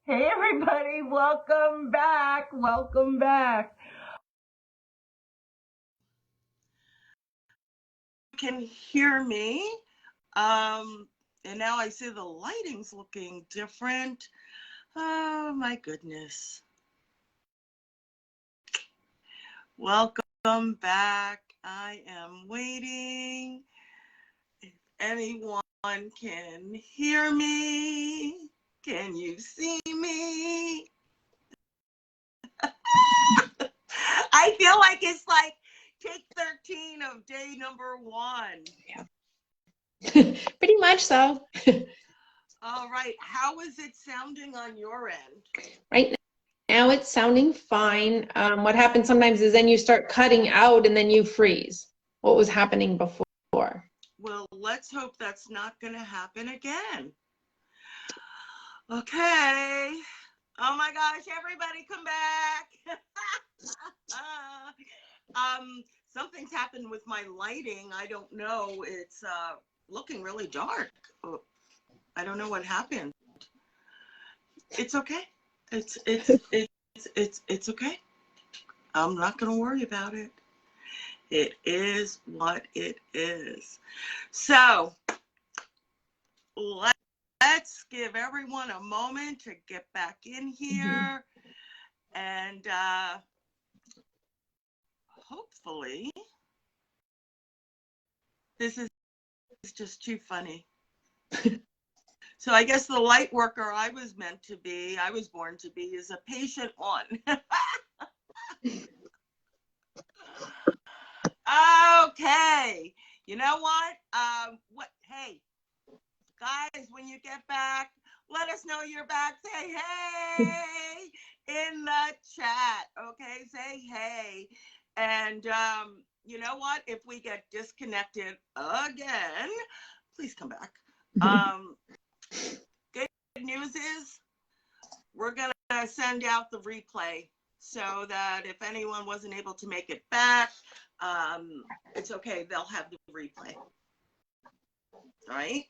Hey everybody, welcome back. Welcome back. You can hear me. And now I see the lighting's looking different. Oh my goodness. Welcome back. I am waiting. If anyone can hear me, can you see me? I feel like it's like take 13 of day number 1. Yeah. Pretty much so. All right. How is it sounding on your end? Right now it's sounding fine. What happens sometimes is then you start cutting out and then you freeze. What was happening before? Well, let's hope that's not going to happen again. Okay. Oh my gosh, everybody come back. Something's happened with my lighting. I don't know. It's looking really dark. Oh, I don't know what happened. It's okay. It's okay. I'm not going to worry about it. It is what it is. So let's give everyone a moment to get back in here. And hopefully this is just too funny. So I guess the light worker I was born to be, is a patient one. Okay. You know what? Hey, guys, when you get back, let us know you're back. Say hey in the chat. Okay, say hey. And you know what? If we get disconnected again, please come back. Good news is we're going to send out the replay so that if anyone wasn't able to make it back, it's okay. They'll have the replay. All right.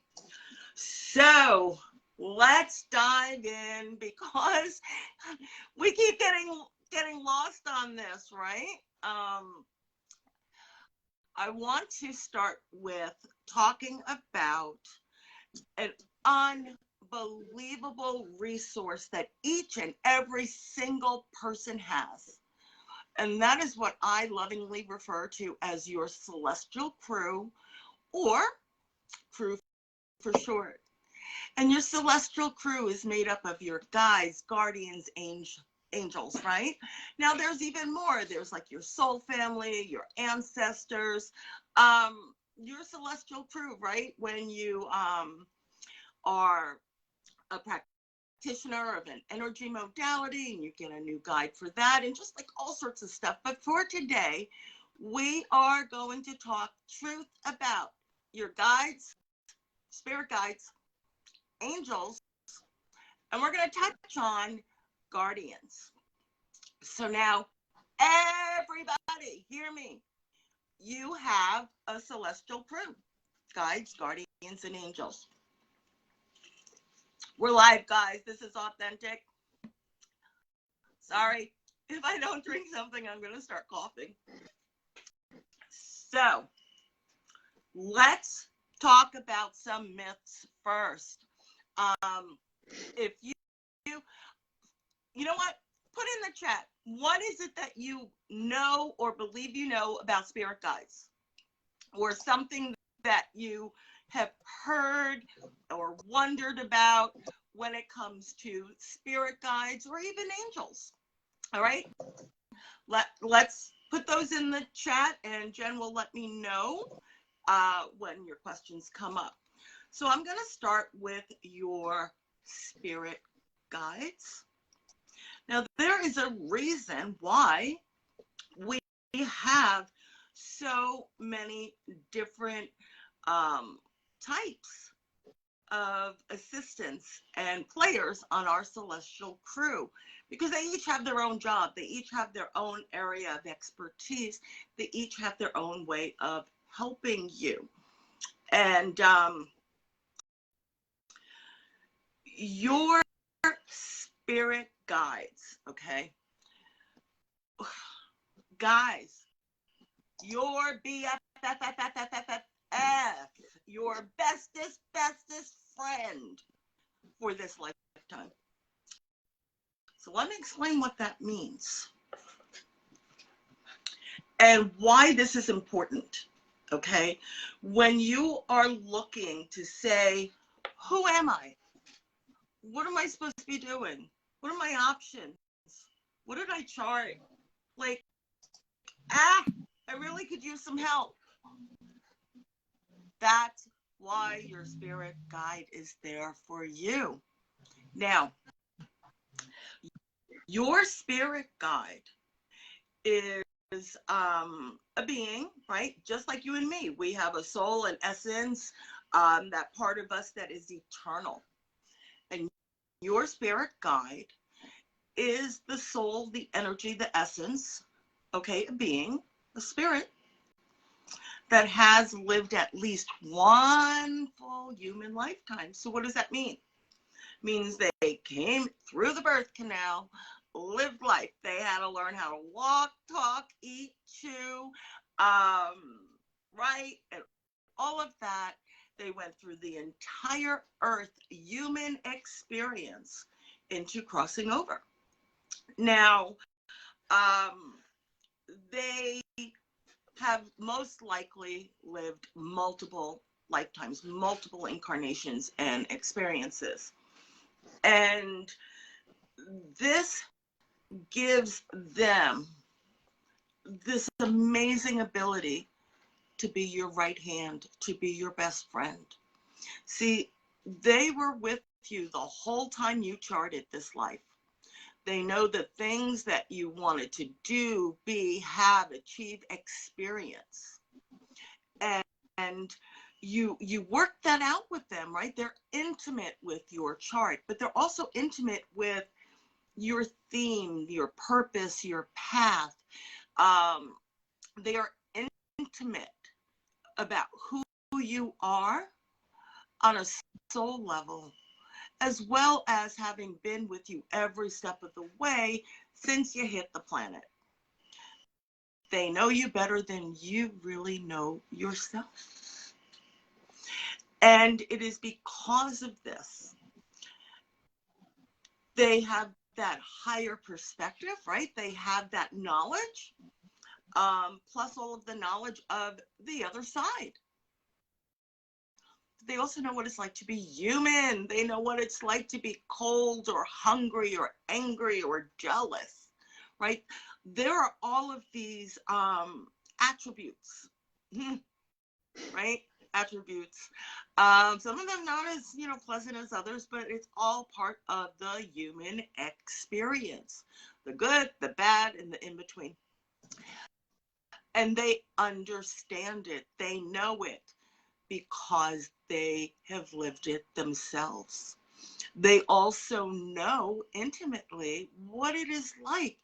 So let's dive in because we keep getting lost on this, right? I want to start with talking about an unbelievable resource that each and every single person has. And that is what I lovingly refer to as your celestial crew, or crew for short. And your celestial crew is made up of your guides, guardians, angels, right? Now there's even more. There's like your soul family, your ancestors, your celestial crew, right? When you are a practitioner of an energy modality and you get a new guide for that, and just like all sorts of stuff. But for today, we are going to talk truth about your guides, spirit guides, angels, and we're going to touch on guardians. So now, everybody, hear me. You have a celestial crew, guides, guardians, and angels. We're live, guys. This is authentic. Sorry, if I don't drink something, I'm going to start coughing. So let's talk about some myths first. If you know what, put in the chat, what is it that you know or believe you know about spirit guides, or something that you have heard or wondered about when it comes to spirit guides or even angels? All right, let's put those in the chat, and Jen will let me know when your questions come up. So I'm going to start with your spirit guides. Now, there is a reason why we have so many different types of assistants and players on our celestial crew, because they each have their own job. They each have their own area of expertise. They each have their own way of helping you. And your spirit guides, okay? Guys, your BFF, your bestest friend for this lifetime. So let me explain what that means and why this is important, okay? When you are looking to say, who am I? What am I supposed to be doing? What are my options? What did I chart? Like, I really could use some help. That's why your spirit guide is there for you. Now, your spirit guide is a being, right? Just like you and me. We have a soul and essence, that part of us that is eternal. And your spirit guide is the soul, the energy, the essence, okay, a being, a spirit that has lived at least one full human lifetime. So what does that mean? It means they came through the birth canal, lived life. They had to learn how to walk, talk, eat, chew, right? And all of that. They went through the entire earth human experience into crossing over. Now, they have most likely lived multiple lifetimes, multiple incarnations and experiences. And this gives them this amazing ability to be your right hand, to be your best friend. See, they were with you the whole time you charted this life. They know the things that you wanted to do, be, have, achieve, experience. And you work that out with them, right? They're intimate with your chart, but they're also intimate with your theme, your purpose, your path. They are intimate about who you are on a soul level, as well as having been with you every step of the way since you hit the planet. They know you better than you really know yourself. And it is because of this, they have that higher perspective, right? They have that knowledge, plus all of the knowledge of the other side. They also know what it's like to be human. They know what it's like to be cold or hungry or angry or jealous, right? There are all of these attributes, right? Attributes. Some of them not as, pleasant as others, but it's all part of the human experience. The good, the bad, and the in-between. And they understand it. They know it because they have lived it themselves. They also know intimately what it is like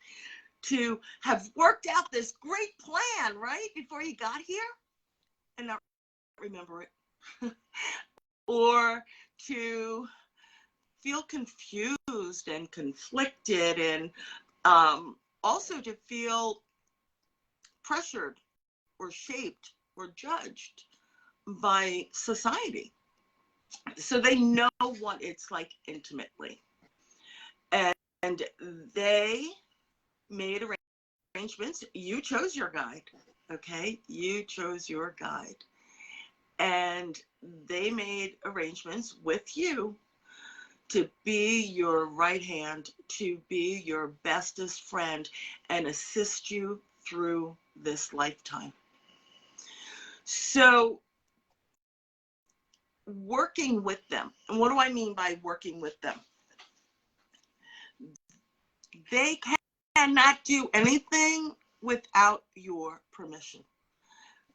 to have worked out this great plan, right, before you got here and not remember it. Or to feel confused and conflicted, and also to feel pressured or shaped or judged by society. So they know what it's like intimately. And they made arrangements. You chose your guide, okay? You chose your guide. And they made arrangements with you to be your right hand, to be your bestest friend, and assist you through this lifetime. So working with them, and what do I mean by working with them? They cannot do anything without your permission.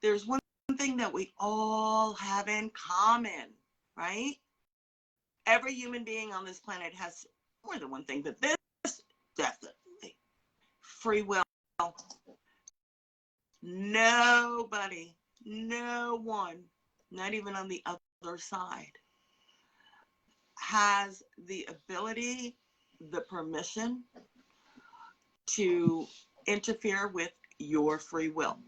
There's one thing that we all have in common, right? Every human being on this planet has more than one thing, but this definitely. Free will. Nobody, no one, not even on the other side, has the ability the permission to interfere with your free will.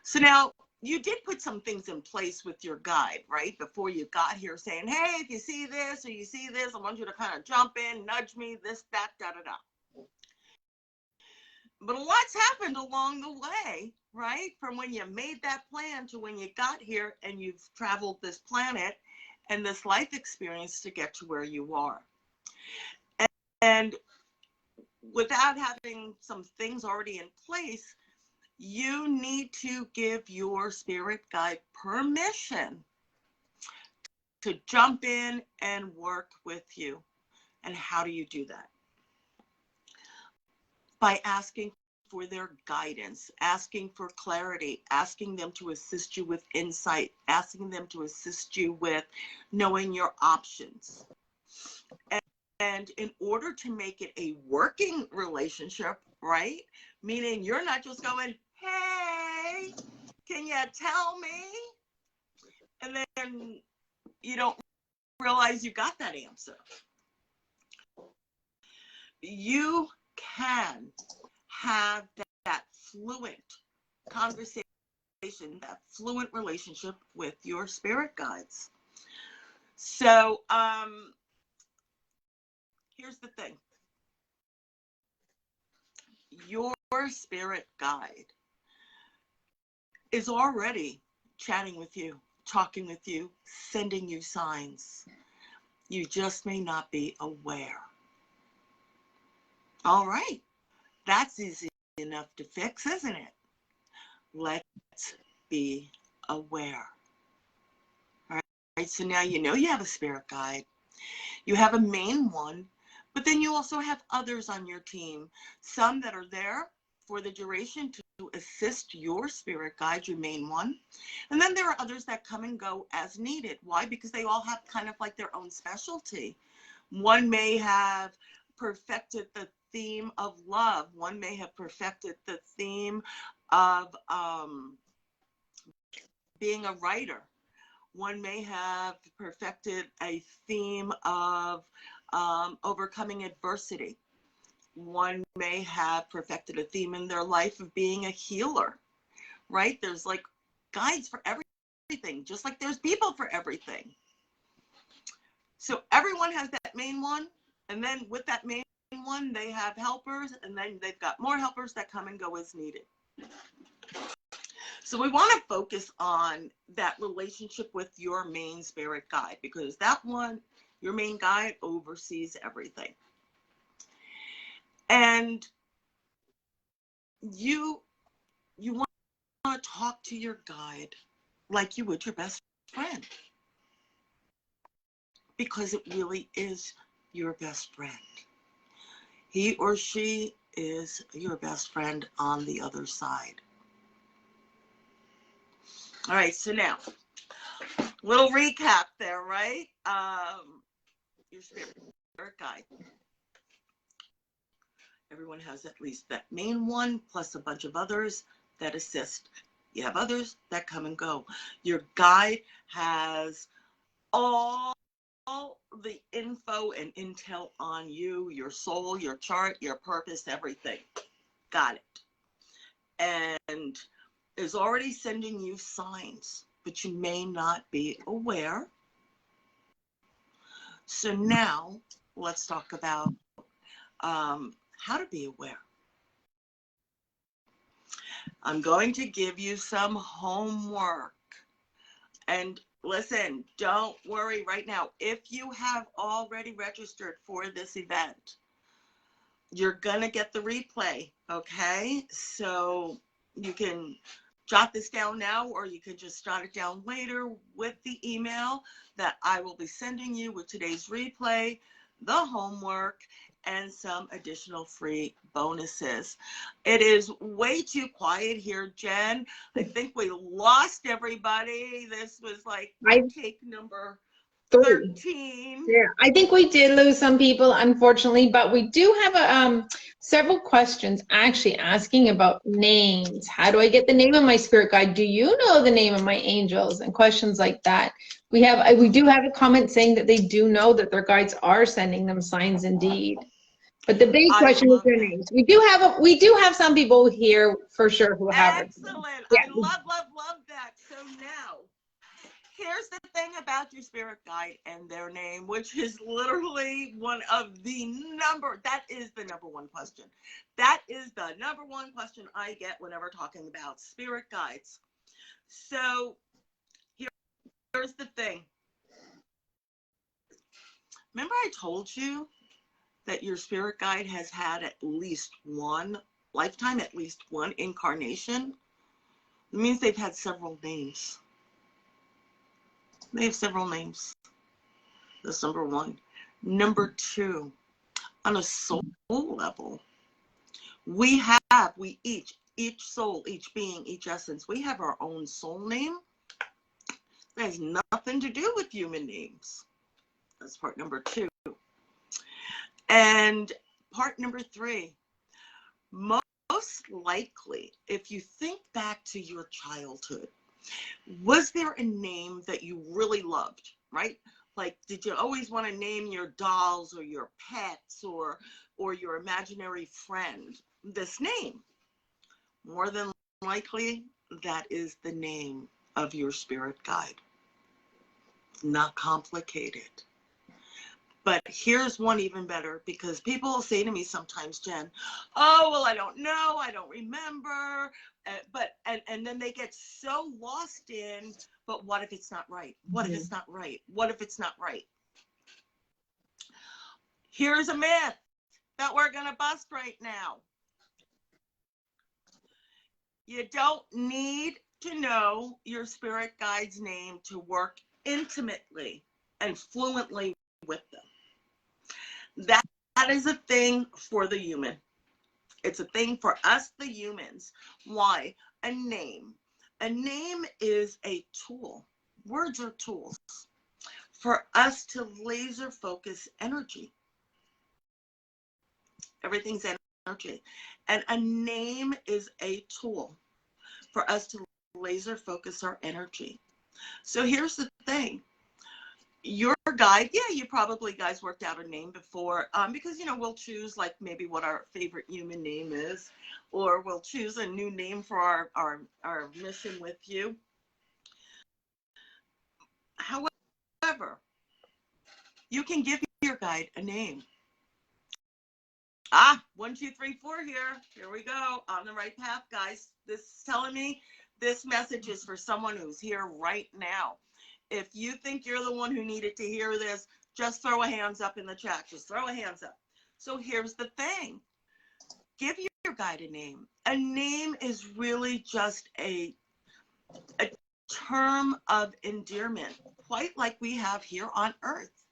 So now, you did put some things in place with your guide, right? Before you got here, saying, hey, if you see this or you see this, I want you to kind of jump in, nudge me, this, that, da-da-da. But a lot's happened along the way, right? From when you made that plan to when you got here and you've traveled this planet and this life experience to get to where you are. And without having some things already in place, you need to give your spirit guide permission to jump in and work with you. And how do you do that? By asking for their guidance, asking for clarity, asking them to assist you with insight, asking them to assist you with knowing your options. And in order to make it a working relationship, right? Meaning you're not just going, hey, can you tell me? And then you don't realize you got that answer. You can have that fluent conversation, that fluent relationship with your spirit guides. So here's the thing. Your spirit guide is already chatting with you, talking with you, sending you signs. You just may not be aware. All right. That's easy enough to fix, isn't it? Let's be aware. All right. So now you know you have a spirit guide. You have a main one, but then you also have others on your team. Some that are there for the duration to assist your spirit guide, your main one. And then there are others that come and go as needed. Why? Because they all have kind of like their own specialty. One may have perfected the theme of love. One may have perfected the theme of being a writer. One may have perfected a theme of overcoming adversity. One may have perfected a theme in their life of being a healer, right? There's like guides for everything, just like there's people for everything. So everyone has that main one, and then with that main one, they have helpers, and then they've got more helpers that come and go as needed. So we want to focus on that relationship with your main spirit guide, because that one, your main guide, oversees everything. And you want to talk to your guide like you would your best friend, because it really is your best friend. He or she is your best friend on the other side. All right, so now, little recap there, right? Your spirit guide. Everyone has at least that main one, plus a bunch of others that assist. You have others that come and go. Your guide has all the info and intel on you, your soul, your chart, your purpose, everything. Got it. And is already sending you signs, but you may not be aware. So now let's talk about how to be aware. I'm going to give you some homework. And listen, don't worry right now. If you have already registered for this event, you're going to get the replay, okay? So you can jot this down now, or you can just jot it down later with the email that I will be sending you with today's replay, the homework, and some additional free bonuses. It is way too quiet here, Jen. I think we lost everybody. This was like take number 13. Yeah, I think we did lose some people, unfortunately, but we do have several questions actually asking about names. How do I get the name of my spirit guide? Do you know the name of my angels? And questions like that. We do have a comment saying that they do know that their guides are sending them signs indeed. But the big I question is love their that. names. We do have some people here for sure who have it. Excellent. Yeah. I love, love, love that. So now, here's the thing about your spirit guide and their name, which is literally that is the number one question. That is the number one question I get whenever talking about spirit guides. So here's the thing. Remember I told you that your spirit guide has had at least one lifetime, at least one incarnation? It means they've had several names. They have several names. That's number one. Number two, on a soul level, we each soul, each being, each essence, we have our own soul name. That has nothing to do with human names. That's part number two. And part number three, most likely, if you think back to your childhood, was there a name that you really loved, right? Like, did you always want to name your dolls or your pets or your imaginary friend this name? More than likely, that is the name of your spirit guide. It's not complicated. But here's one even better, because people will say to me sometimes, Jen, oh, well, I don't know, I don't remember. And then they get so lost in, but what if it's not right? What if it's not right? What if it's not right? Here's a myth that we're going to bust right now. You don't need to know your spirit guide's name to work intimately and fluently with them. That is a thing for the human. It's a thing for us, the humans. Why? A name. A name is a tool. Words are tools for us to laser focus energy. Everything's energy. And a name is a tool for us to laser focus our energy. So here's the thing. Your guide, yeah, you probably guys worked out a name before, because, you know, we'll choose like maybe what our favorite human name is, or we'll choose a new name for our mission with you. However, you can give your guide a name. 1, 2, 3, 4 here we go, on the right path, guys. This is telling me this message is for someone who's here right now. If you think you're the one who needed to hear this, just throw a hands up in the chat. Just throw a hands up. So here's the thing. Give your guide a name. A name is really just a term of endearment, quite like we have here on Earth.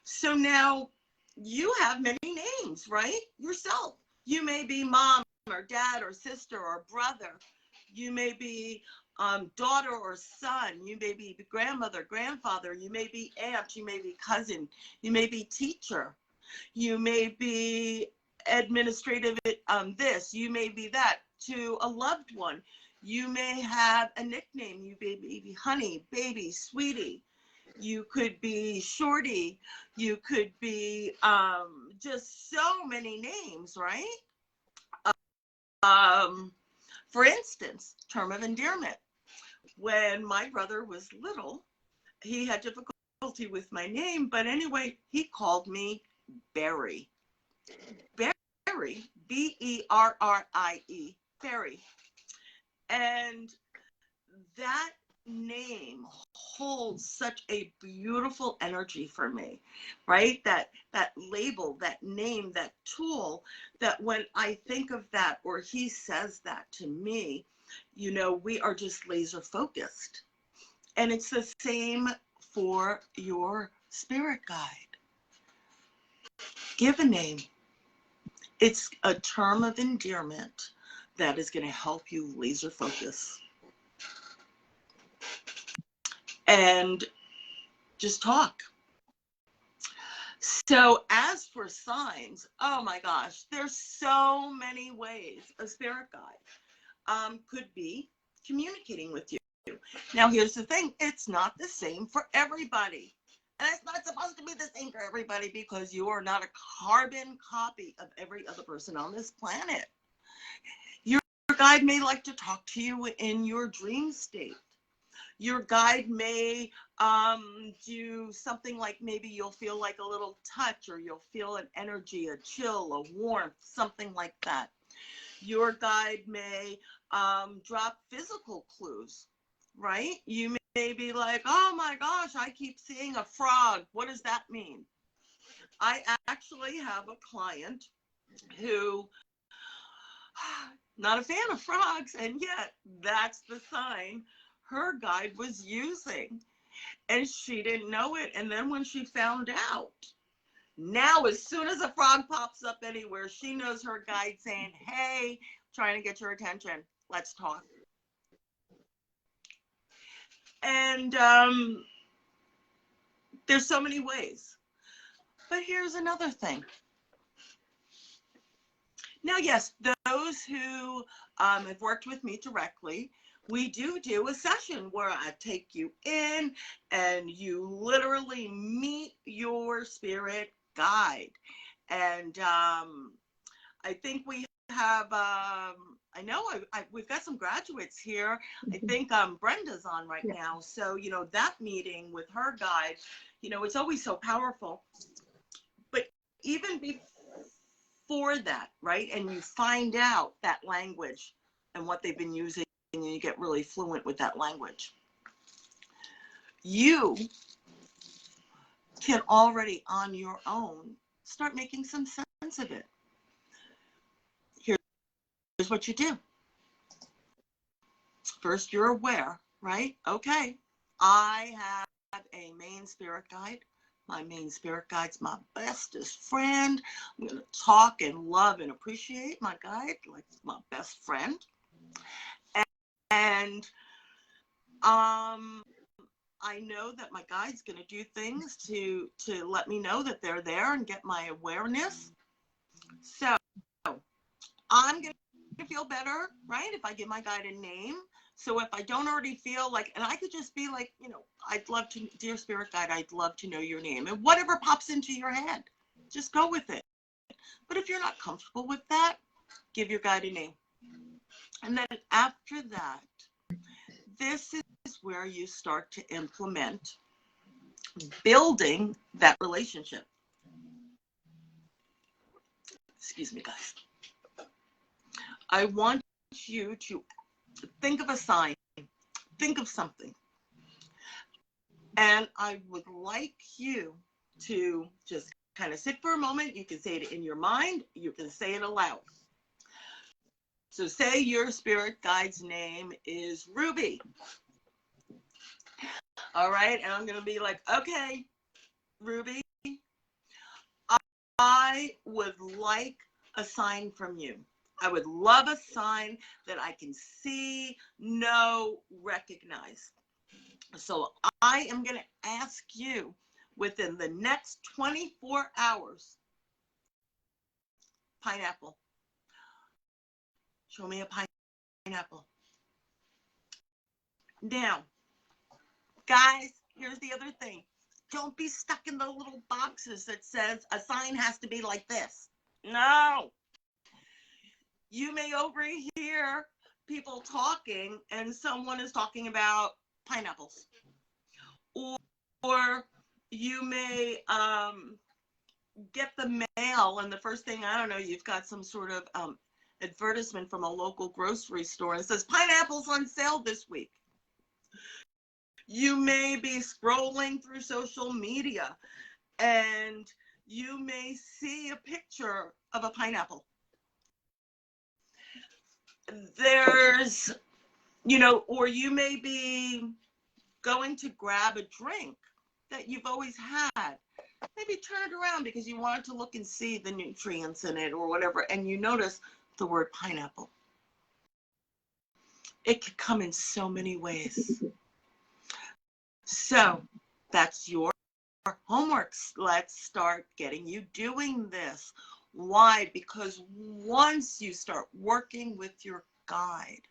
So now you have many names, right? Yourself. You may be mom or dad or sister or brother. You may be daughter or son. You may be grandmother, grandfather. You may be aunt. You may be cousin. You may be teacher. You may be administrative this. You may be that to a loved one. You may have a nickname. You may be honey, baby, sweetie. You could be shorty. You could be just so many names, right? For instance, term of endearment. When my brother was little, he had difficulty with my name, but anyway, he called me Berry. Berry, B-E-R-R-I-E, Berry. And that name holds such a beautiful energy for me, right? That label, that name, that tool, that when I think of that, or he says that to me, you know, we are just laser focused. And it's the same for your spirit guide. Give a name. It's a term of endearment that is going to help you laser focus. And just talk. So as for signs, oh my gosh, there's so many ways a spirit guide could be communicating with you. Now, here's the thing. It's not the same for everybody. And it's not supposed to be the same for everybody because you are not a carbon copy of every other person on this planet. Your guide may like to talk to you in your dream state. Your guide may do something like maybe you'll feel like a little touch, or you'll feel an energy, a chill, a warmth, something like that. Your guide may drop physical clues, right? You may be like, oh my gosh, I keep seeing a frog. What does that mean? I actually have a client who, not a fan of frogs, and yet that's the sign her guide was using, and she didn't know it. And then when she found out, now as soon as a frog pops up anywhere, she knows her guide saying, hey, trying to get your attention, let's talk. And there's so many ways. But here's another thing. Now, yes, those who have worked with me directly, we do a session where I take you in and you literally meet your spirit guide. And I think we have, I know we've got some graduates here. I think Brenda's on right now. So, you know, that meeting with her guide, you know, it's always so powerful. But even before that, right, and you find out that language and what they've been using, and you get really fluent with that language, you can already on your own start making some sense of it. Here's what you do. First, you're aware, right? Okay, I have a main spirit guide. My main spirit guide's my bestest friend. I'm going to talk and love and appreciate my guide like my best friend. And I know that my guide's going to do things to let me know that they're there and get my awareness. So I'm going to feel better, right, if I give my guide a name. So if I don't already feel like, and I could just be like, you know, I'd love to, dear spirit guide, I'd love to know your name. And whatever pops into your head, just go with it. But if you're not comfortable with that, give your guide a name. And then after that, this is where you start to implement building that relationship. Excuse me, guys. I want you to think of a sign, think of something. And I would like you to just kind of sit for a moment. You can say it in your mind, you can say it aloud. So say your spirit guide's name is Ruby. All right, and I'm going to be like, okay, Ruby, I would like a sign from you. I would love a sign that I can see, know, recognize. So I am going to ask you within the next 24 hours, pineapple. Show me a pineapple. Now, guys, here's the other thing. Don't be stuck in the little boxes that says a sign has to be like this. No. You may overhear people talking and someone is talking about pineapples. Or you may get the mail and the first thing, I don't know, you've got some sort of advertisement from a local grocery store and it says pineapples on sale this week. You may be scrolling through social media and you may see a picture of a pineapple. There's, you know, or you may be going to grab a drink that you've always had. Maybe turn it around because you want to look and see the nutrients in it or whatever, and you notice the word pineapple. It could come in so many ways. So that's your homework. Let's start getting you doing this. Why? Because once you start working with your guide,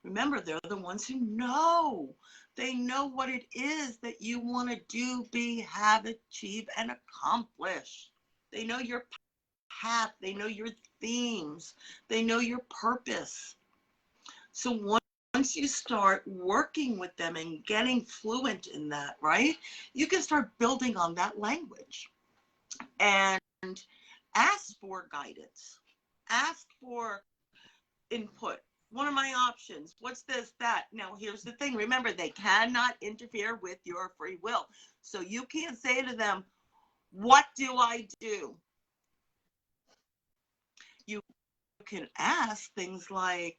Remember, they're the ones who know. They know what it is that you want to do, be, have, achieve, and accomplish. They know your path. They know your themes. They know your purpose. So once you start working with them and getting fluent in that, right, you can start building on that language and ask for guidance. Ask for input. What are my options? What's this, that? Now, here's the thing. Remember, they cannot interfere with your free will. So you can't say to them, what do I do? You can ask things like,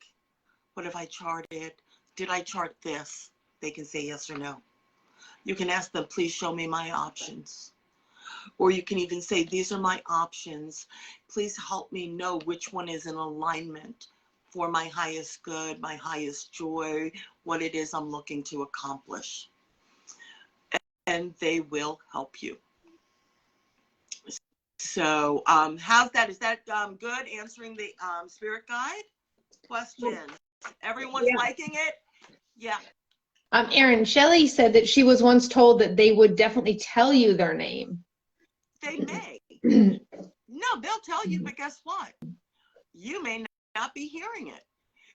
what if I charted? Did I chart this? They can say yes or no. You can ask them, please show me my options. Or you can even say, these are my options. Please help me know which one is in alignment for my highest good, my highest joy, what it is I'm looking to accomplish. And they will help you. So how's that? Is that good, answering the spirit guide questions? Everyone's liking it? Yeah. Erin, Shelley said that she was once told that they would definitely tell you their name. They may. No, they'll tell you, but guess what? You may not be hearing it.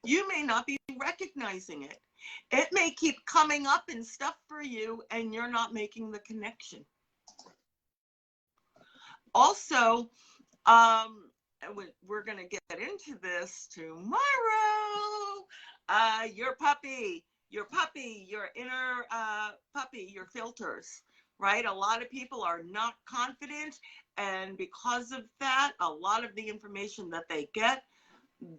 You may not be recognizing it. It may keep coming up and stuff for you, and you're not making the connection. Also, we're going to get into this tomorrow. Your puppy, your inner puppy, your filters, right? A lot of people are not confident, and because of that, a lot of the information that they get,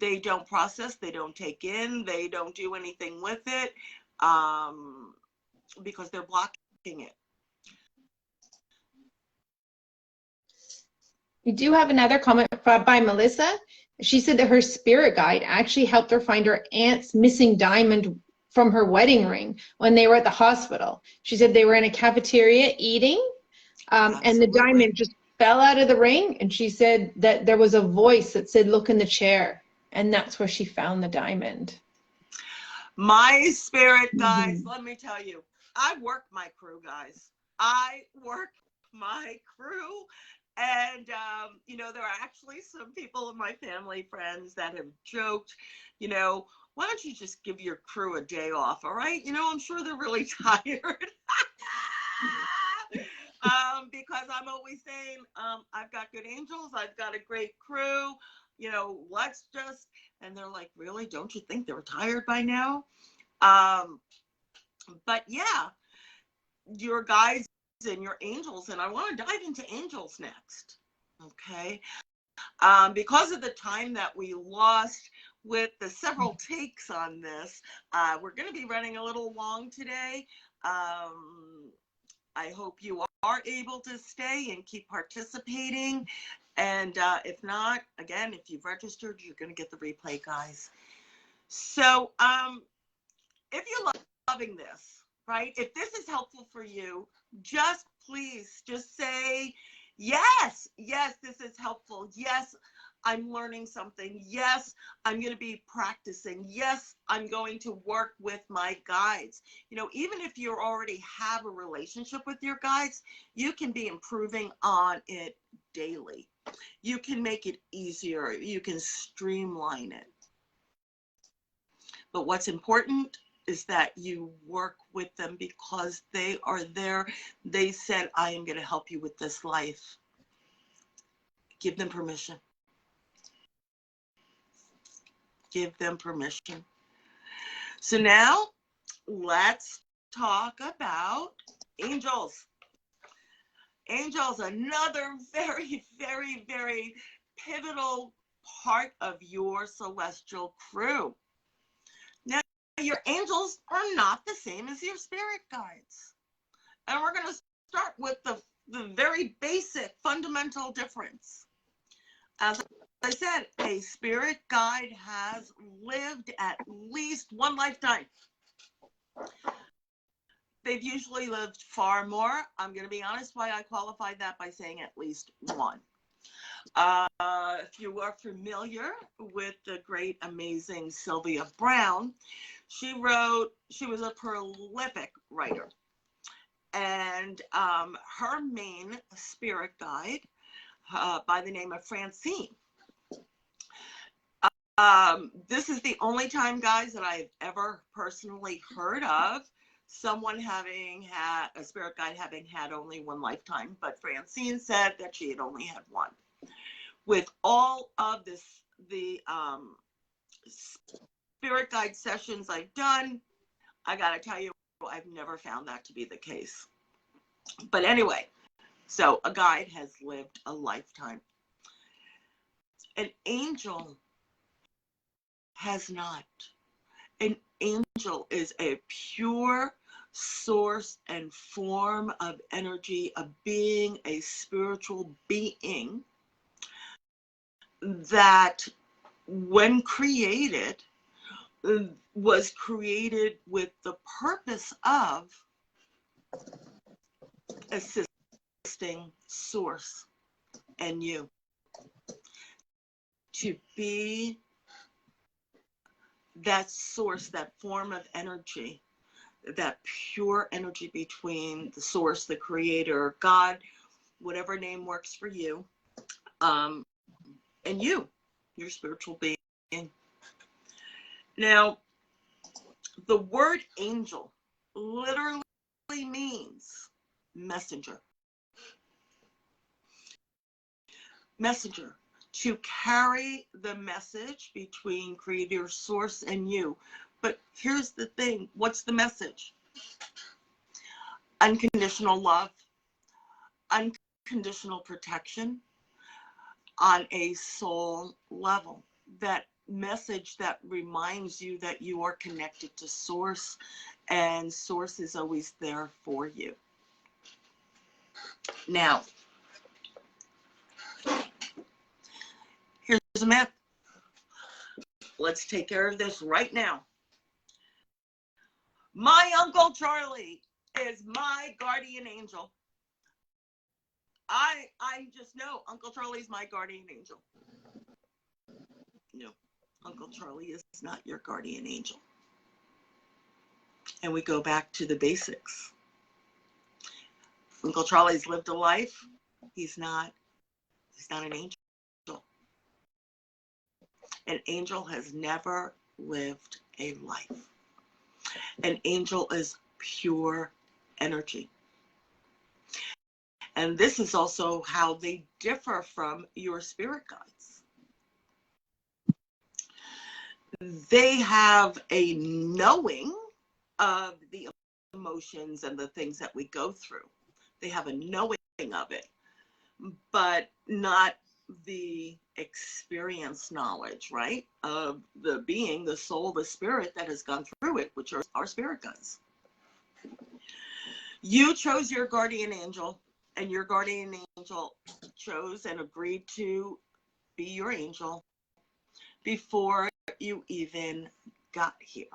they don't process, they don't take in, they don't do anything with it, because they're blocking it. We do have another comment by Melissa. She said that her spirit guide actually helped her find her aunt's missing diamond from her wedding ring when they were at the hospital. She said they were in a cafeteria eating, and the diamond just fell out of the ring, and she said that there was a voice that said, look in the chair, and that's where she found the diamond. My spirit guides, let me tell you, I work my crew, guys. I work my crew. And, you know, there are actually some people in my family, friends that have joked, you know, why don't you just give your crew a day off, all right? You know, I'm sure they're really tired. Because I'm always saying, I've got good angels, I've got a great crew, you know, let's just, and they're like, really? Don't you think they're tired by now? But yeah, your guides and your angels, and I want to dive into angels next, okay? Because of the time that we lost with the several takes on this, we're going to be running a little long today. I hope you are able to stay and keep participating, and if not, again, if you've registered, you're going to get the replay, guys. So if you're loving this, right, if this is helpful for you, just please just say, yes, yes, this is helpful. Yes, I'm learning something. Yes, I'm going to be practicing. Yes, I'm going to work with my guides. You know, even if you already have a relationship with your guides, you can be improving on it daily. You can make it easier. You can streamline it. But what's important is that you work with them because they are there. They said, I am going to help you with this life. Give them permission. Give them permission. So now let's talk about angels. Angels, another very, very, very pivotal part of your celestial crew. Now, your angels are not the same as your spirit guides. And we're going to start with the very basic fundamental difference. As I said, a spirit guide has lived at least one lifetime. They've usually lived far more. I'm going to be honest why I qualified that by saying at least one. If you are familiar with the great, amazing Sylvia Browne, she was a prolific writer. And her main spirit guide, by the name of Francine. This is the only time, guys, that I've ever personally heard of someone having had a spirit guide having had only one lifetime, but Francine said that she had only had one. With all of the spirit guide sessions I've done, I gotta tell you, I've never found that to be the case. But anyway, so a guide has lived a lifetime. An angel has not. An angel is a pure source and form of energy, a being, a spiritual being that, when created, was created with the purpose of assisting source and you to be that source, that form of energy, that pure energy between the source, the creator, God, whatever name works for you, and you, your spiritual being. Now, the word angel literally means messenger. Messenger, to carry the message between creator, source, and you. But here's the thing, what's the message? Unconditional love, unconditional protection on a soul level. That message that reminds you that you are connected to source, and source is always there for you. Now, here's a myth. Let's take care of this right now. My Uncle Charlie is my guardian angel. I just know Uncle Charlie's my guardian angel. No, Uncle Charlie is not your guardian angel. And we go back to the basics. Uncle Charlie's lived a life. He's not an angel. An angel has never lived a life. An angel is pure energy. And this is also how they differ from your spirit guides. They have a knowing of the emotions and the things that we go through. They have a knowing of it, but not the experience knowledge, right? Of the being, the soul, the spirit that has gone through it, which are our spirit guides. You chose your guardian angel, and your guardian angel chose and agreed to be your angel before you even got here.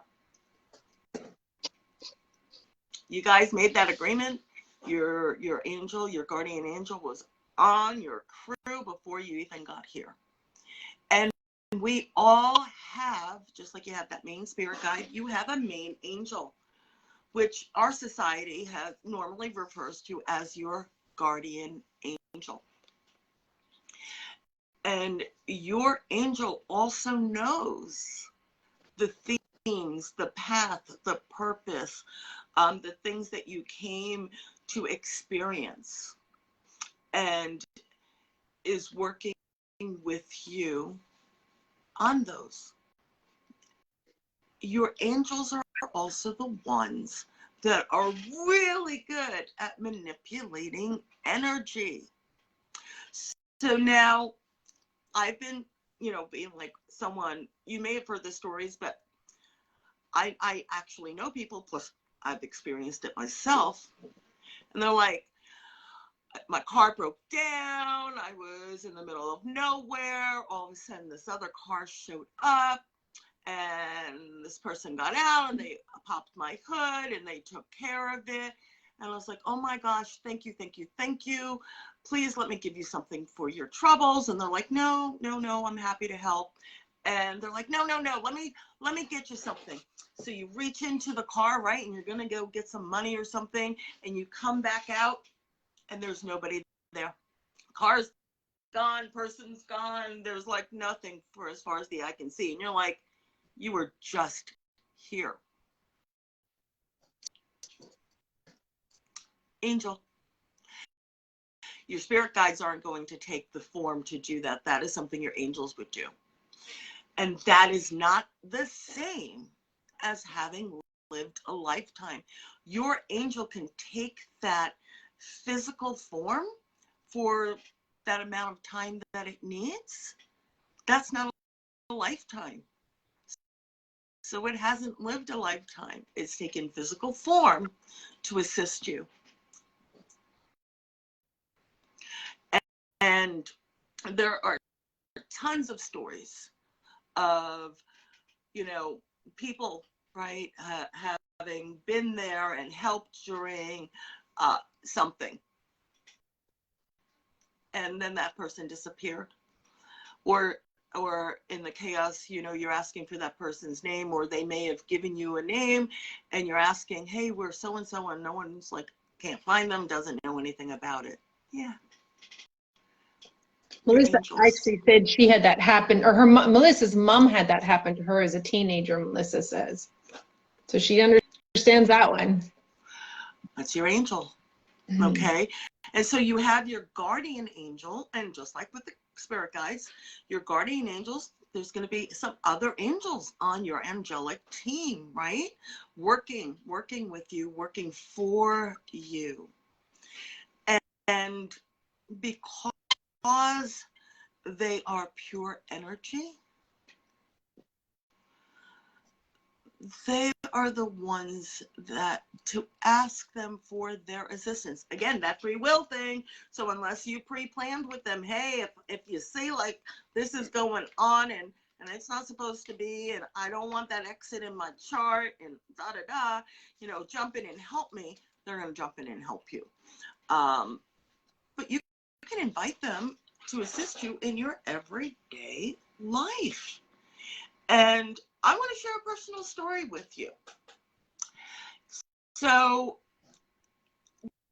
You guys made that agreement. Your angel, your guardian angel, was on your crew before you even got here. And we all have, just like you have that main spirit guide, you have a main angel, which our society has normally refers to as your guardian angel. And your angel also knows the themes, the path, the purpose, the things that you came to experience, and is working with you on those. Your angels are also the ones that are really good at manipulating energy. So now I've been, being like someone, you may have heard the stories, but I actually know people, plus I've experienced it myself. And they're like, my car broke down. I was in the middle of nowhere. All of a sudden, this other car showed up, and this person got out, and they popped my hood, and they took care of it. And I was like, oh my gosh, thank you, thank you, thank you. Please let me give you something for your troubles. And they're like, no, no, no, I'm happy to help. And they're like, no, no, no, let me get you something. So you reach into the car, right? And you're going to go get some money or something. And you come back out and there's nobody there. Car's gone, person's gone. There's like nothing for as far as the eye can see. And you're like, you were just here. Angel. Your spirit guides aren't going to take the form to do that. That is something your angels would do. And that is not the same as having lived a lifetime. Your angel can take that physical form for that amount of time that it needs. That's not a lifetime. So it hasn't lived a lifetime. It's taken physical form to assist you. And there are tons of stories of, you know, people, right, having been there and helped during something. And then that person disappeared. Or in the chaos, you know, you're asking for that person's name, or they may have given you a name and you're asking, hey, we're so-and-so, and no one's like, can't find them, doesn't know anything about it. Yeah. Melissa actually said she had that happen, or Melissa's mom had that happen to her as a teenager, Melissa says. So she understands that one. That's your angel. Mm-hmm. Okay. And so you have your guardian angel, and just like with the spirit guides, your guardian angels, there's going to be some other angels on your angelic team, right? Working with you, working for you. And because they are pure energy, they are the ones that to ask them for their assistance. Again, that free will thing. So unless you pre-planned with them, hey, if you see like this is going on and it's not supposed to be, and I don't want that exit in my chart, and da-da-da, you know, jump in and help me, they're going to jump in and help you. But you can invite them to assist you in your everyday life. And I want to share a personal story with you. So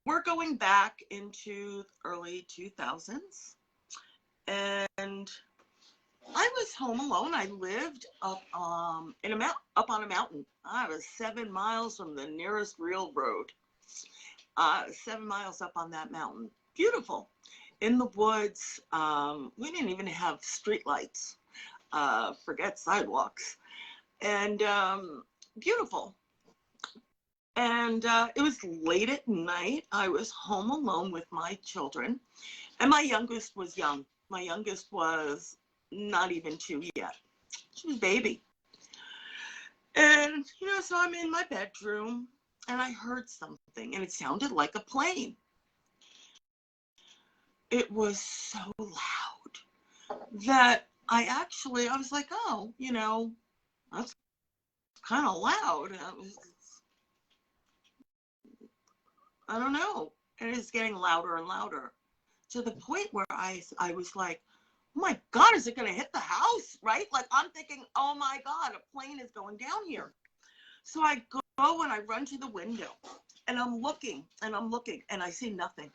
we're going back into early 2000s, and I was home alone. I lived up on a mountain. I was 7 miles from the nearest real road. 7 miles up on that mountain. Beautiful. In the woods. We didn't even have street lights. Forget sidewalks. And beautiful. And it was late at night. I was home alone with my children, and my youngest was young. My youngest was not even 2 yet. She was a baby. And, you know, so I'm in my bedroom and I heard something, and it sounded like a plane. It was so loud that I was like, oh, you know, that's kind of loud. I don't know. And it's getting louder and louder to the point where I was like, oh my God, is it going to hit the house? Right? Like I'm thinking, oh my God, a plane is going down here. So I go and I run to the window, and I'm looking and I see nothing.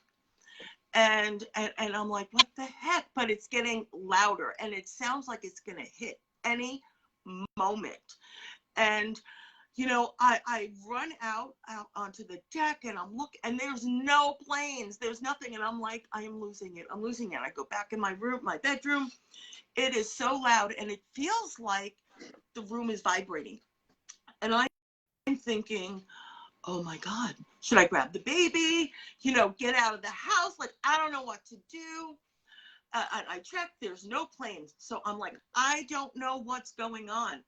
And I'm like, what the heck? But it's getting louder, and it sounds like it's going to hit any moment. And, you know, I run out onto the deck, and I'm looking, and there's no planes, there's nothing. And I'm like, I am losing it. I go back in my bedroom. It is so loud, and it feels like the room is vibrating. And I'm thinking, oh my God, should I grab the baby? You know, get out of the house? Like, I don't know what to do. I checked, there's no planes. So I'm like, I don't know what's going on.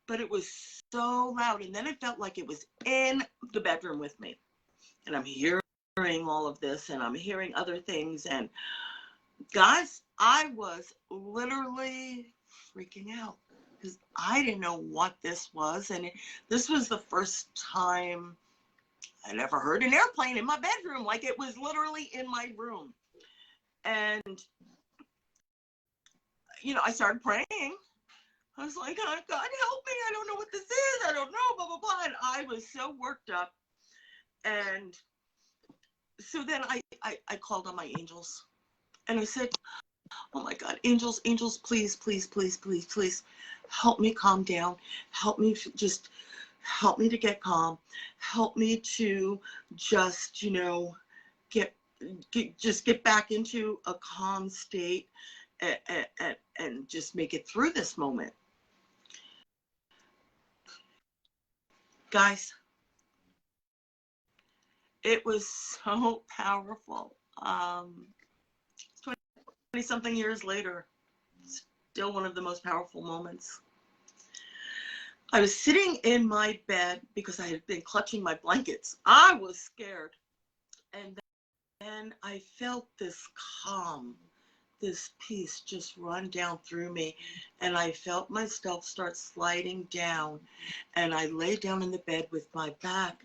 But it was so loud. And then it felt like it was in the bedroom with me. And I'm hearing all of this, and I'm hearing other things. And guys, I was literally freaking out because I didn't know what this was. And this was the first time I never heard an airplane in my bedroom, like it was literally in my room. And, you know, I started praying. I was like, God, help me. I don't know what this is. I don't know, blah, blah, blah. And I was so worked up. And so then I called on my angels. And I said, oh my God, angels, please, please, please, please, please help me calm down. Help me help me to get calm. Help me to just, you know, get back into a calm state and just make it through this moment. Guys, it was so powerful. 20-something years later, still one of the most powerful moments. I was sitting in my bed because I had been clutching my blankets. I was scared. And then I felt this calm, this peace just run down through me. And I felt myself start sliding down. And I lay down in the bed with my back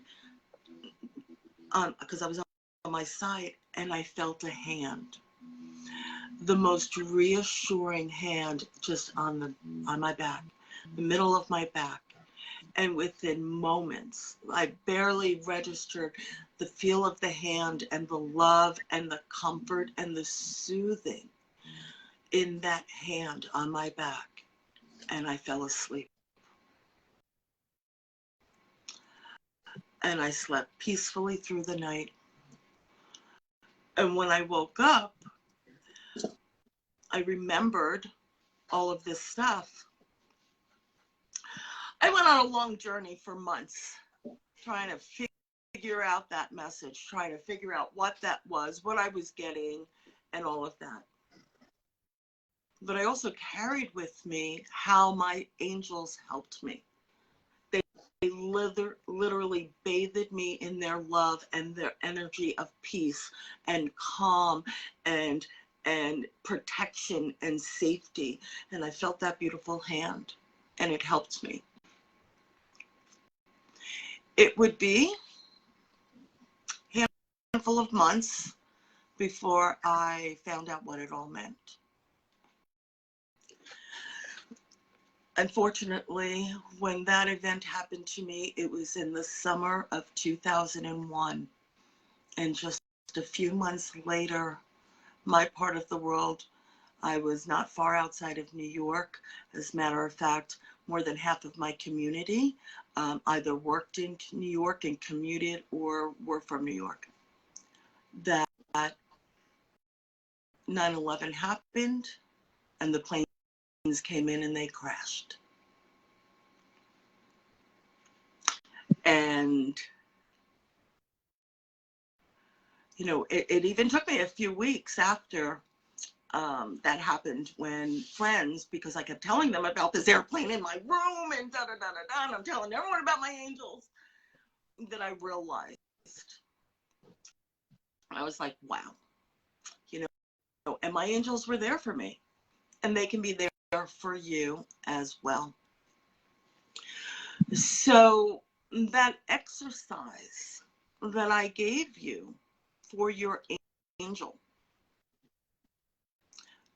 on, because I was on my side, and I felt a hand. The most reassuring hand just on my back, the middle of my back. And within moments, I barely registered the feel of the hand and the love and the comfort and the soothing in that hand on my back. And I fell asleep. And I slept peacefully through the night. And when I woke up, I remembered all of this stuff. I went on a long journey for months trying to figure out that message, trying to figure out what that was, what I was getting, and all of that. But I also carried with me how my angels helped me. They literally bathed me in their love and their energy of peace and calm and protection and safety. And I felt that beautiful hand, and it helped me. It would be a handful of months before I found out what it all meant. Unfortunately, when that event happened to me, it was in the summer of 2001. And just a few months later, my part of the world, I was not far outside of New York. As a matter of fact, more than half of my community either worked in New York and commuted or were from New York. That 9/11 happened and the planes came in and they crashed. And, you know, it even took me a few weeks after that happened when friends, because I kept telling them about this airplane in my room and and I'm telling everyone about my angels, that I realized, I was like, wow, you know, and my angels were there for me, and they can be there for you as well. So that exercise that I gave you for your angel,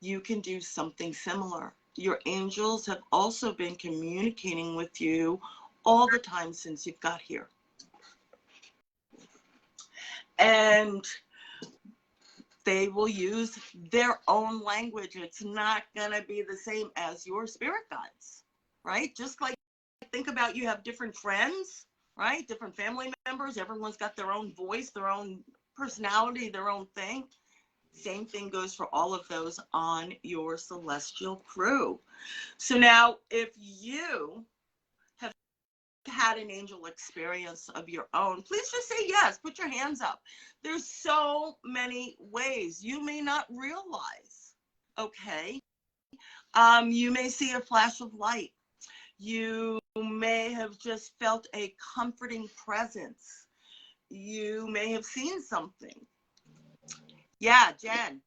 you can do something similar. Your angels have also been communicating with you all the time since you've got here. And they will use their own language. It's not going to be the same as your spirit guides, right? Just like think about, you have different friends, right? Different family members. Everyone's got their own voice, their own personality, their own thing. Same thing goes for all of those on your celestial crew. So now, if you have had an angel experience of your own, please just say yes. Put your hands up. There's so many ways. You may not realize, okay? You may see a flash of light. You may have just felt a comforting presence. You may have seen something. Yeah, Jen.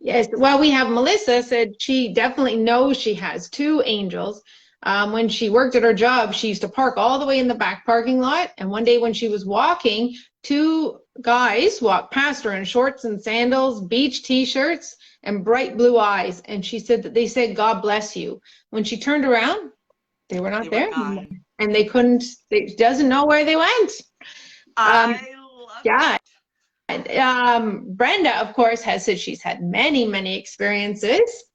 Yes, well, we have Melissa said she definitely knows she has 2 angels. When she worked at her job, she used to park all the way in the back parking lot. And one day when she was walking, two guys walked past her in shorts and sandals, beach t-shirts, and bright blue eyes. And she said that they said, "God bless you." When she turned around, they were not there anymore. And they couldn't, they doesn't know where they went. I love Yeah. it. Brenda, of course, has said she's had many, many experiences.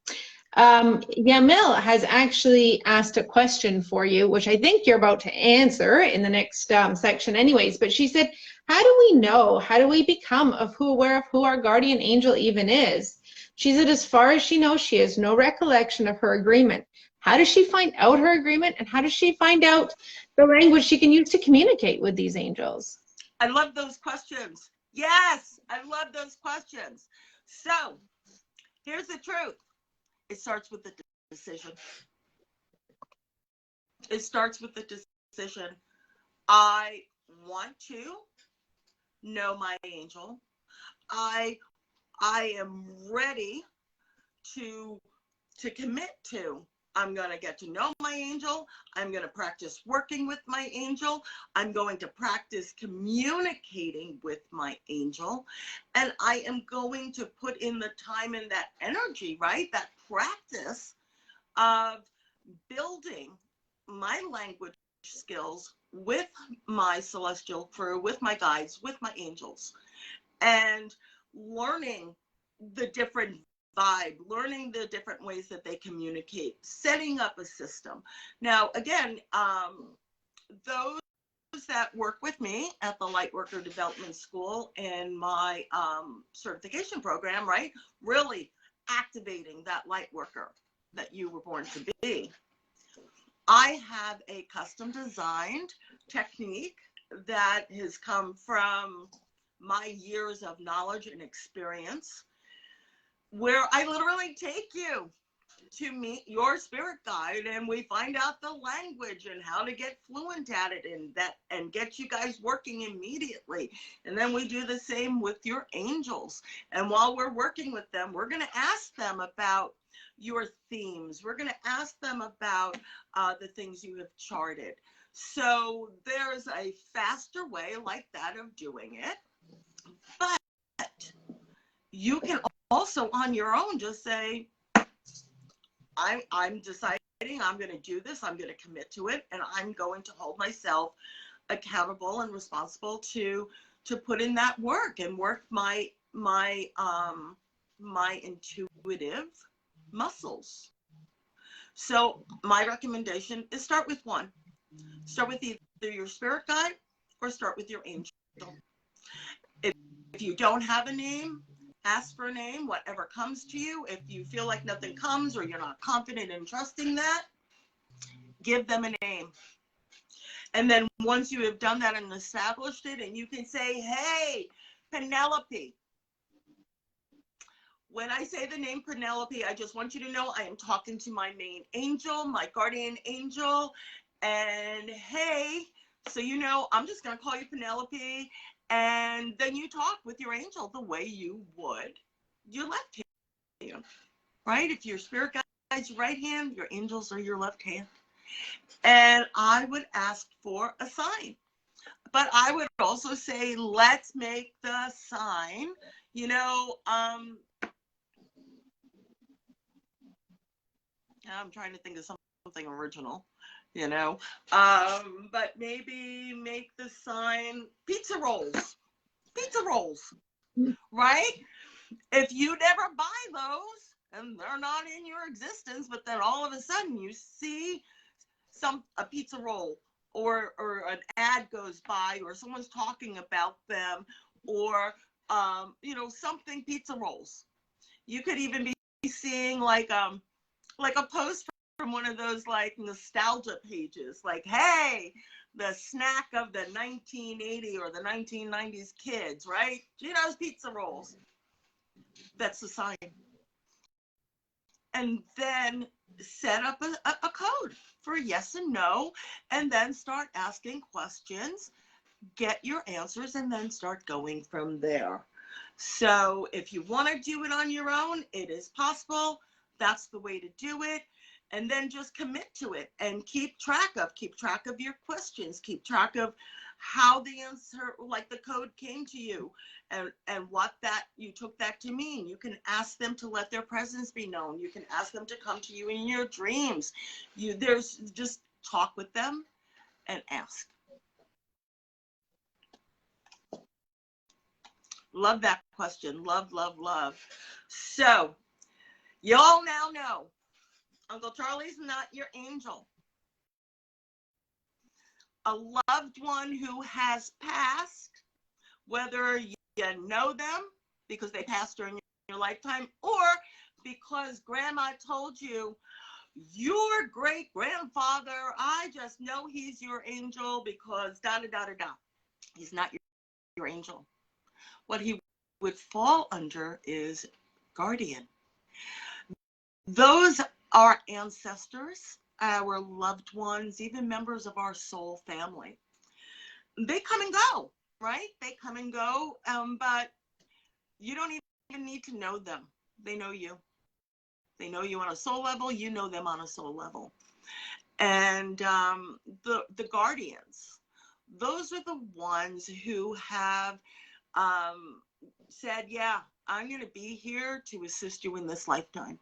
Yamil has actually asked a question for you, which I think you're about to answer in the next section anyways. But she said, how do we know, how do we become aware of who our guardian angel even is? She said, as far as she knows, she has no recollection of her agreement. How does she find out her agreement, and how does she find out the language she can use to communicate with these angels? I love those questions. Yes, I love those questions. So here's the truth. It starts with the decision. It starts with the decision. I want to know my angel. I am ready to commit to. I'm going to get to know my angel. I'm going to practice working with my angel. I'm going to practice communicating with my angel. And I am going to put in the time and that energy, right? That practice of building my language skills with my celestial crew, with my guides, with my angels, and learning the different vibe, learning the different ways that they communicate, setting up a system. Now, again, those that work with me at the Lightworker Development School in my certification program, right, really activating that light worker that you were born to be. I have a custom designed technique that has come from my years of knowledge and experience, where I literally take you to meet your spirit guide, and we find out the language and how to get fluent at it, and get you guys working immediately. And then we do the same with your angels. And while we're working with them, we're going to ask them about your themes. We're going to ask them about the things you have charted. So there's a faster way like that of doing it. But you can also on your own just say, I'm deciding I'm going to do this. I'm going to commit to it, and I'm going to hold myself accountable and responsible to put in that work and work my intuitive muscles. So my recommendation is start with one. Start with either your spirit guide or start with your angel. If you don't have a name, ask for a name, whatever comes to you. If you feel like nothing comes or you're not confident in trusting that, give them a name. And then once you have done that and established it, and you can say, hey, Penelope. When I say the name Penelope, I just want you to know I am talking to my main angel, my guardian angel. And hey, so you know, I'm just going to call you Penelope. And then you talk with your angel the way you would your left hand, right? If your spirit guides your right hand, your angels are your left hand. And I would ask for a sign. But I would also say, let's make the sign, you know, I'm trying to think of something original, you know, but maybe make the sign pizza rolls, right? If you never buy those and they're not in your existence, but then all of a sudden you see a pizza roll, or an ad goes by, or someone's talking about them, or you know, something pizza rolls. You could even be seeing like a post from one of those like nostalgia pages, like, hey, the snack of the 1980 or the 1990s kids, right? Gino's pizza rolls. That's the sign. And then set up a code for yes and no, and then start asking questions, get your answers, and then start going from there. So if you want to do it on your own, it is possible. That's the way to do it. And then just commit to it and keep track of your questions, keep track of how the answer, like the code, came to you, and what that you took that to mean. You can ask them to let their presence be known. You can ask them to come to you in your dreams. There's just talk with them and ask. Love that question. Love, love, love. So y'all now know Uncle Charlie's not your angel. A loved one who has passed, whether you know them because they passed during your lifetime, or because grandma told you, your great grandfather, I just know he's your angel because da da da da da. He's not your angel. What he would fall under is guardian. Those are ancestors, our loved ones, even members of our soul family. They come and go, right? They come and go, but you don't even need to know them. They know you. They know you on a soul level. You know them on a soul level. And the guardians, those are the ones who have said, yeah, I'm going to be here to assist you in this lifetime.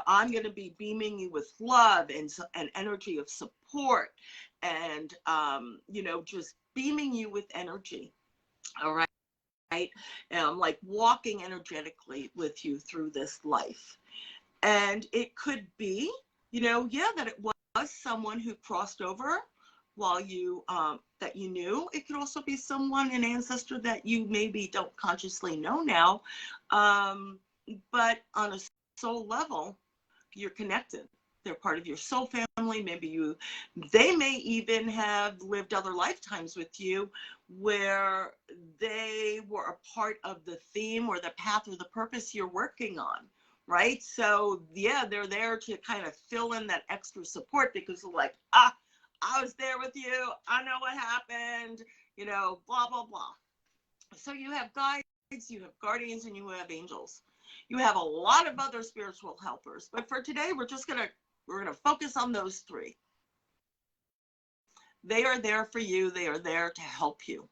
I'm going to be beaming you with love and energy of support, and, just beaming you with energy. All right. And I'm like walking energetically with you through this life. And it could be, that it was someone who crossed over while you, that you knew. It could also be someone, an ancestor that you maybe don't consciously know now, but on a soul level, you're connected. They're part of your soul family. They may even have lived other lifetimes with you where they were a part of the theme or the path or the purpose you're working on, right? So yeah, they're there to kind of fill in that extra support because they're like, I was there with you. I know what happened, blah, blah, blah. So you have guides, you have guardians, and you have angels. You have a lot of other spiritual helpers. But for today, we're going to focus on those three. They are there for you. They are there to help you.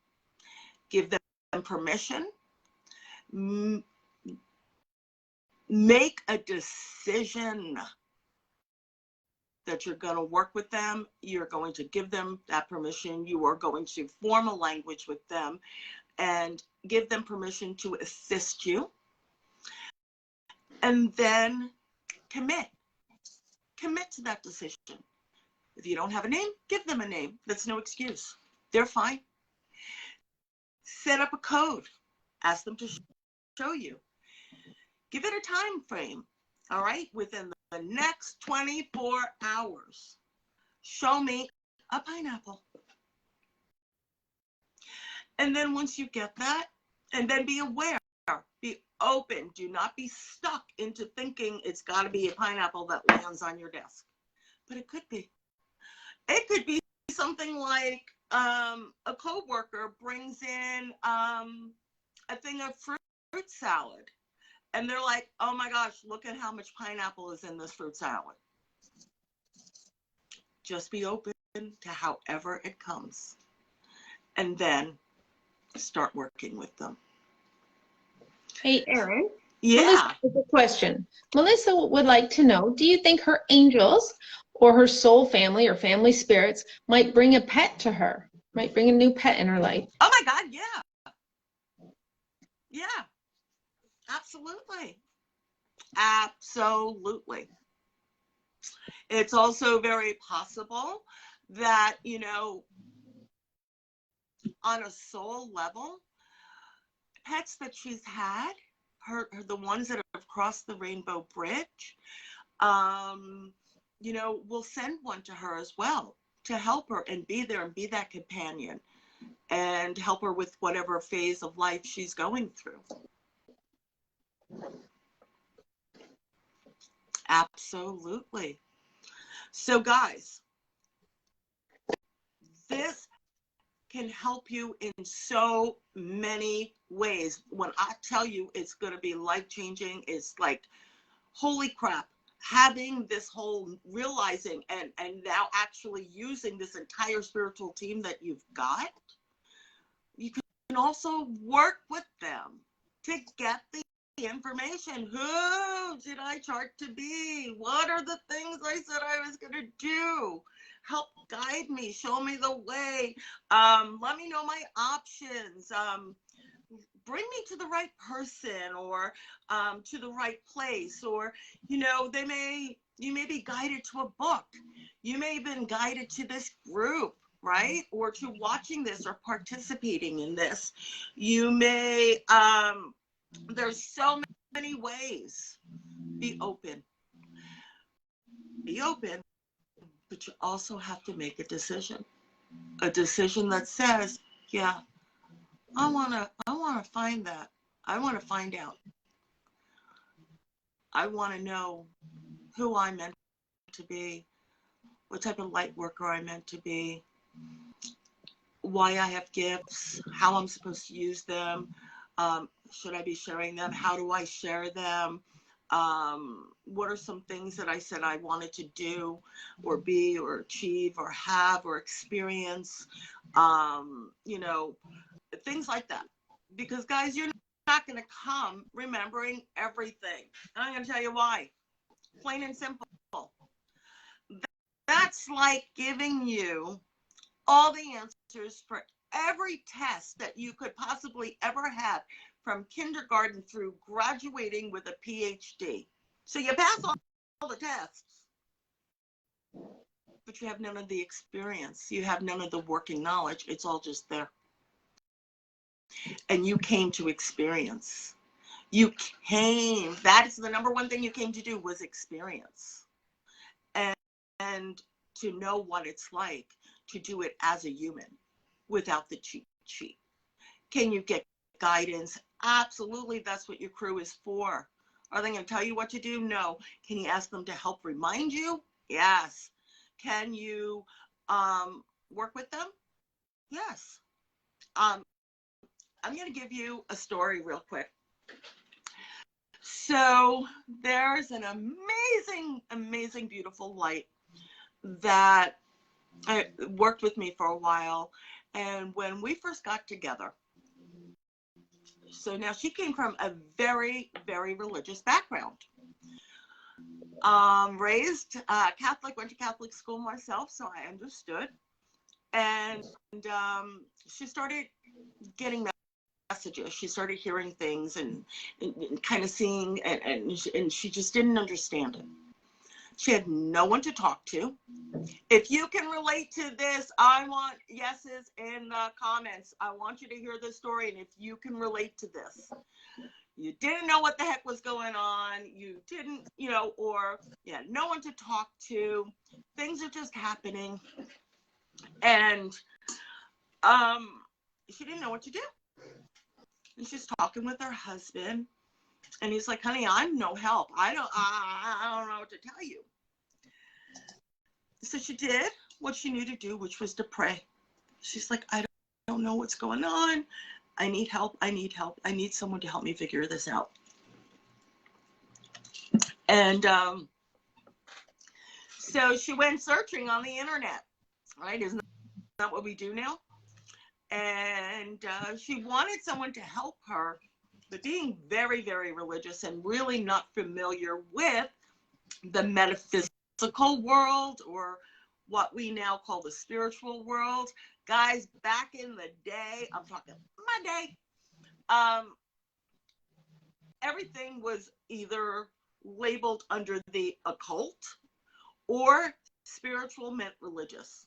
Give them permission. Make a decision that you're going to work with them. You're going to give them that permission. You are going to form a language with them and give them permission to assist you. And then commit to that decision. If you don't have a name, give them a name. That's no excuse. They're fine. Set up a code. Ask them to show you. Give it a time frame. All right, within the next 24 hours, show me a pineapple. And then once you get that, and then be aware, be open. Do not be stuck into thinking it's got to be a pineapple that lands on your desk. But it could be. It could be something like a coworker brings in a thing of fruit salad. And they're like, oh my gosh, look at how much pineapple is in this fruit salad. Just be open to however it comes. And then start working with them. Hey, Erin. Yeah. Melissa has a question. Melissa would like to know, do you think her angels or her soul family or family spirits might bring a pet to her? Might bring a new pet in her life? Oh my God, yeah. Yeah. Absolutely. Absolutely. It's also very possible that, on a soul level, pets that she's had, the ones that have crossed the rainbow bridge, will send one to her as well to help her and be there and be that companion and help her with whatever phase of life she's going through. Absolutely. So guys, this can help you in so many ways. When I tell you it's going to be life-changing, it's like, holy crap, having this whole realizing and now actually using this entire spiritual team that you've got, you can also work with them to get the information. Who did I chart to be? What are the things I said I was going to do? Help guide me, show me the way. Let me know my options. Bring me to the right person, or to the right place, or, you know, you may be guided to a book. You may have been guided to this group, right? Or to watching this or participating in this. You may, there's so many ways. Be open. Be open, but you also have to make a decision that says, yeah, I want to find that. I want to find out. I want to know who I'm meant to be, what type of light worker I'm meant to be, why I have gifts, how I'm supposed to use them. Should I be sharing them? How do I share them? What are some things that I said I wanted to do or be or achieve or have or experience? You know, things like that. Because guys, you're not going to come remembering everything. And I'm going to tell you why. Plain and simple. That's like giving you all the answers for every test that you could possibly ever have, from kindergarten through graduating with a PhD. So you pass all the tests, but you have none of the experience. You have none of the working knowledge. It's all just there. And you came to experience. That is the number one thing you came to do, was experience. And to know what it's like to do it as a human without the cheat sheet. Can you get guidance? Absolutely, that's what your crew is for. Are they going to tell you what to do? No. Can you ask them to help remind you? Yes. Can you work with them? Yes. I'm going to give you a story real quick. So there's an amazing, amazing, beautiful light that worked with me for a while. And when we first got together, so now she came from a very, very religious background. Raised Catholic, went to Catholic school myself, so I understood. And she started getting messages. She started hearing things and kind of seeing, and she just didn't understand it. She had no one to talk to. If you can relate to this, I want yeses in the comments. I want you to hear this story, and if you can relate to this. You didn't know what the heck was going on. You didn't, you know, or yeah, no one to talk to. Things are just happening. And she didn't know what to do. And she's talking with her husband, and he's like, honey, I'm no help. I don't know what to tell you. So she did what she knew to do, which was to pray. She's like, I don't know what's going on. I need help. I need help. I need someone to help me figure this out. And so she went searching on the internet, right? Isn't that what we do now? And she wanted someone to help her, but being very, very religious and really not familiar with the metaphysical world, or what we now call the spiritual world. Guys, back in the day, I'm talking my day, everything was either labeled under the occult or spiritual meant religious.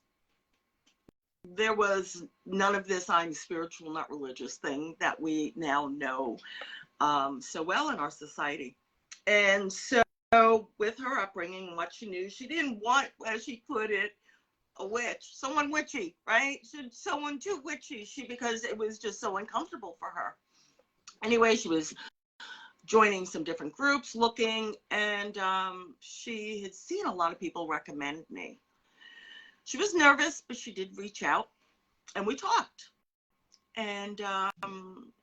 There was none of this I'm spiritual, not religious thing that we now know so well in our society. And so with her upbringing and what she knew, she didn't want, as she put it, a witch, someone witchy, right? Someone too witchy, because it was just so uncomfortable for her. Anyway, she was joining some different groups, looking, and she had seen a lot of people recommend me. She was nervous, but she did reach out, and we talked, and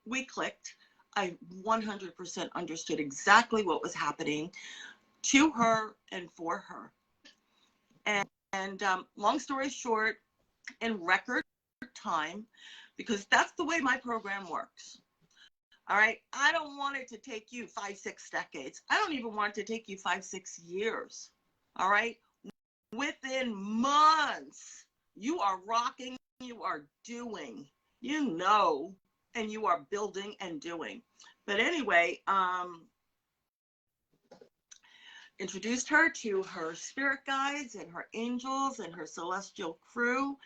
we clicked. I 100% understood exactly what was happening. to her and for her. And long story short, in record time, because that's the way my program works. All right. I don't want it to take you 5, 6 decades. I don't even want it to take you 5, 6 years. All right. Within months, you are rocking, you are doing, and you are building and doing. But anyway, introduced her to her spirit guides and her angels and her celestial crew.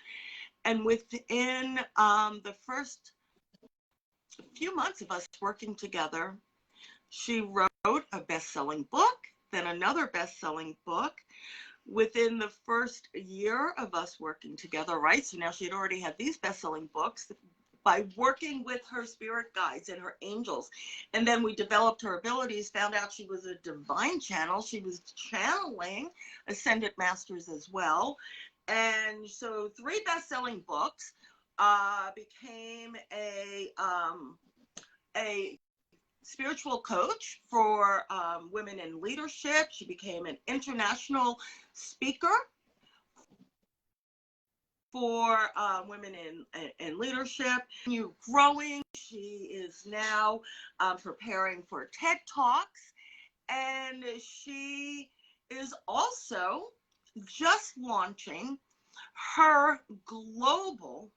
And within the first few months of us working together, she wrote a best-selling book, then another best-selling book. Within the first year of us working together, right? So now she had already had these best-selling books by working with her spirit guides and her angels. And then we developed her abilities, found out she was a divine channel. She was channeling ascended masters as well. And so 3 best-selling books, became a spiritual coach for women in leadership. She became an international speaker for women in leadership. You're growing. She is now preparing for TED Talks, and she is also just launching her global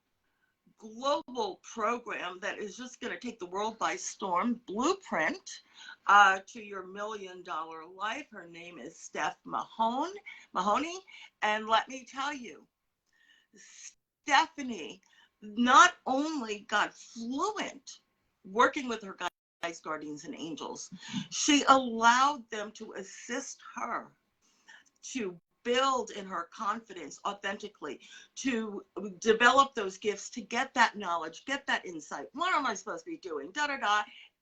program that is just going to take the world by storm, Blueprint to Your $1 Million Life. Her name is Steph Mahoney. And let me tell you, Stephanie not only got fluent working with her guides, guardians, and angels, she allowed them to assist her to build in her confidence authentically, to develop those gifts, to get that knowledge, get that insight. What am I supposed to be doing?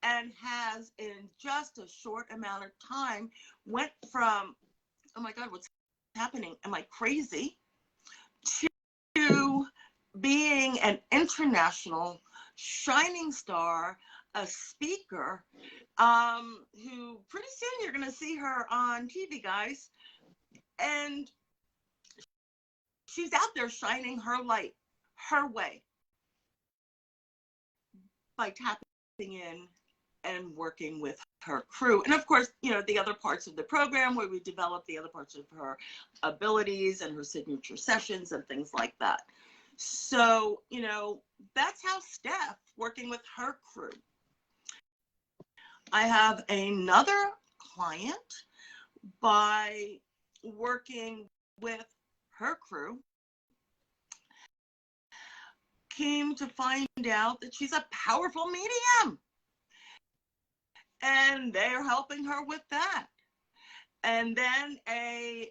And has, in just a short amount of time, went from, oh my God, what's happening? Am I crazy? To being an international shining star, a speaker, who pretty soon you're going to see her on TV, guys. And she's out there shining her light her way by tapping in and working with her crew. And of course, the other parts of the program where we develop the other parts of her abilities and her signature sessions and things like that. So, that's how Steph, working with her crew. I have another client, by working with her crew, came to find out that she's a powerful medium, and they're helping her with that. And then I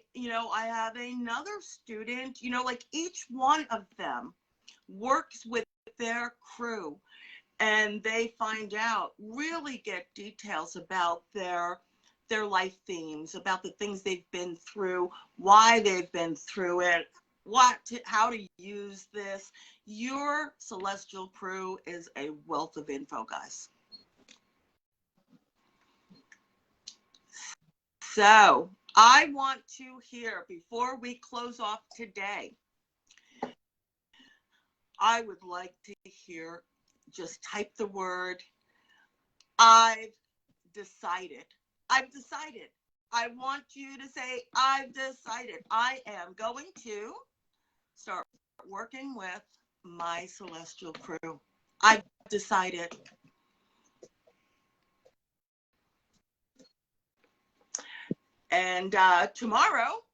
have another student, like each one of them works with their crew, and they find out, really get details about their life themes, about the things they've been through, why they've been through it, how to use this. Your celestial crew is a wealth of info, guys. So I want to hear, before we close off today, I would like to hear, just type the word, I've decided. I've decided. I want you to say, I've decided. I am going to start working with my celestial crew. I've decided. And tomorrow,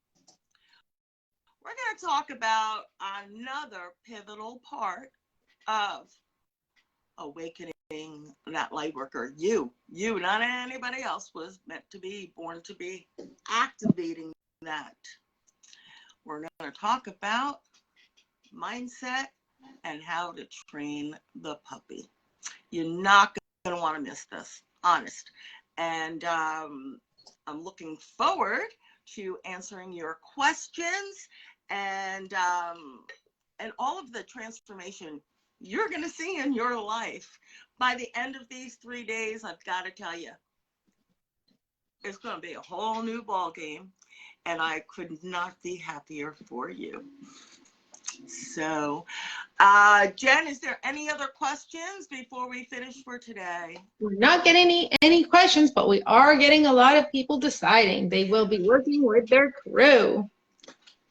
we're going to talk about another pivotal part of awakening that light worker. You, not anybody else, was meant to be, born to be, activating that. We're going to talk about mindset and how to train the puppy. You're not going to want to miss this, honest. And I'm looking forward to answering your questions and all of the transformation you're going to see in your life by the end of these 3 days. I've got to tell you, It's going to be a whole new ball game, and I could not be happier for you. So, Jen, is there any other questions before we finish for today? We're not getting any questions, but we are getting a lot of people deciding they will be working with their crew.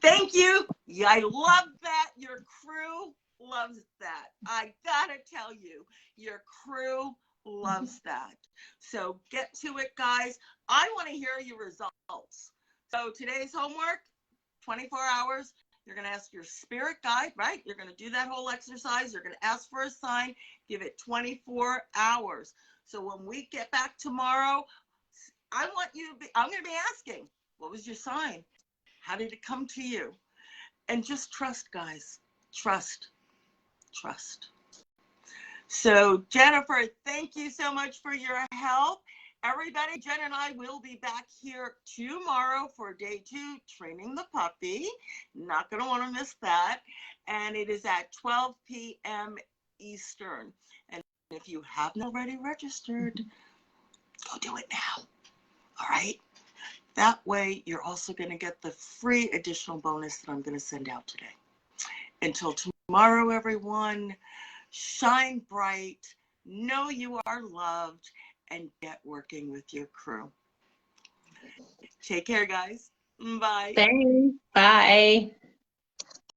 Thank you. Yeah, I love that. Your crew loves that. I gotta tell you, your crew loves that. So get to it, guys. I want to hear your results. So today's homework, 24 hours. You're going to ask your spirit guide, right? You're going to do that whole exercise. You're going to ask for a sign. Give it 24 hours. So when we get back tomorrow, I'm going to be asking, what was your sign? How did it come to you? And just trust, guys. Trust. Trust. So, Jennifer, thank you so much for your help. Everybody, Jen and I will be back here tomorrow for day 2, training the puppy. Not going to want to miss that. And it is at 12 p.m. Eastern. And if you haven't already registered, go do it now. All right? That way, you're also going to get the free additional bonus that I'm going to send out today. Until tomorrow, everyone, shine bright, know you are loved, and get working with your crew. Take care, guys. Bye. Thanks. Bye.